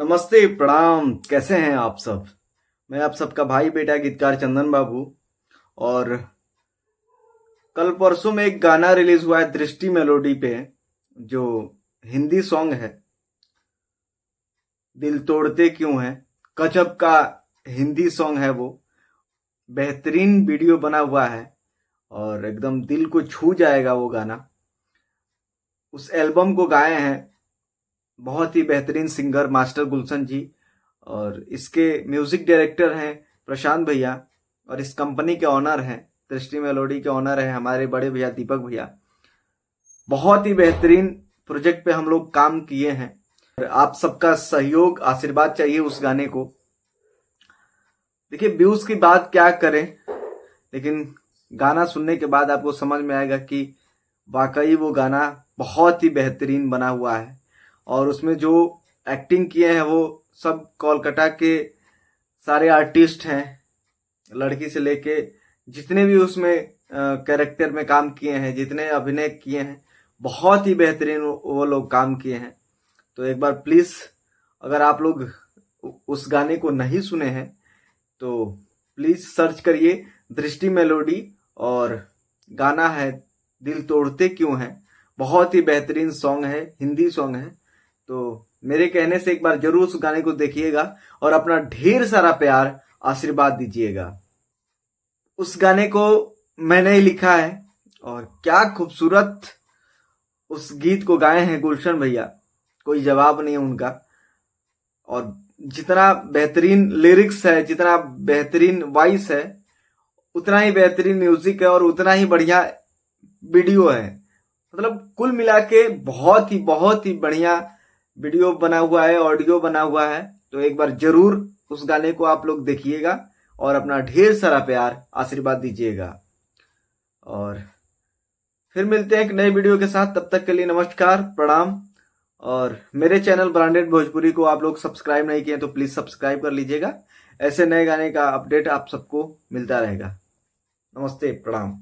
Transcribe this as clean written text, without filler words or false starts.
नमस्ते प्रणाम। कैसे हैं आप सब। मैं आप सबका भाई बेटा गीतकार चंदन बाबू। और कल परसों में एक गाना रिलीज हुआ है दृष्टि मेलोडी पे, जो हिंदी सॉन्ग है दिल तोड़ते क्यों है। गजब का हिंदी सॉन्ग है वो। बेहतरीन वीडियो बना हुआ है और एकदम दिल को छू जाएगा वो गाना। उस एल्बम को गाए हैं बहुत ही बेहतरीन सिंगर मास्टर गुलशन जी, और इसके म्यूजिक डायरेक्टर हैं प्रशांत भैया, और इस कंपनी के ऑनर हैं, दृष्टि मेलोडी के ऑनर हैं हमारे बड़े भैया दीपक भैया। बहुत ही बेहतरीन प्रोजेक्ट पे हम लोग काम किए हैं और आप सबका सहयोग आशीर्वाद चाहिए उस गाने को। देखिए, व्यूज की बात क्या करें, लेकिन गाना सुनने के बाद आपको समझ में आएगा कि वाकई वो गाना बहुत ही बेहतरीन बना हुआ है। और उसमें जो एक्टिंग किए हैं वो सब कोलकाता के सारे आर्टिस्ट हैं, लड़की से लेके जितने भी उसमें कैरेक्टर में काम किए हैं, जितने अभिनय किए हैं, बहुत ही बेहतरीन वो लोग काम किए हैं। तो एक बार प्लीज, अगर आप लोग उस गाने को नहीं सुने हैं तो प्लीज सर्च करिए दृष्टि मेलोडी, और गाना है दिल तोड़ते क्यों है। बहुत ही बेहतरीन सॉन्ग है, हिंदी सॉन्ग है। तो मेरे कहने से एक बार जरूर उस गाने को देखिएगा और अपना ढेर सारा प्यार आशीर्वाद दीजिएगा। उस गाने को मैंने ही लिखा है और क्या खूबसूरत उस गीत को गाए हैं गुलशन भैया, कोई जवाब नहीं है उनका। और जितना बेहतरीन लिरिक्स है, जितना बेहतरीन वॉइस है, उतना ही बेहतरीन म्यूजिक है और उतना ही बढ़िया वीडियो है। मतलब कुल मिला के बहुत ही बढ़िया वीडियो बना हुआ है, ऑडियो बना हुआ है। तो एक बार जरूर उस गाने को आप लोग देखिएगा और अपना ढेर सारा प्यार आशीर्वाद दीजिएगा। और फिर मिलते हैं एक नए वीडियो के साथ। तब तक के लिए नमस्कार, प्रणाम। और मेरे चैनल ब्रांडेड भोजपुरी को आप लोग सब्सक्राइब नहीं किए तो प्लीज सब्सक्राइब कर लीजिएगा। ऐसे नए गाने का अपडेट आप सबको मिलता रहेगा। नमस्ते, प्रणाम।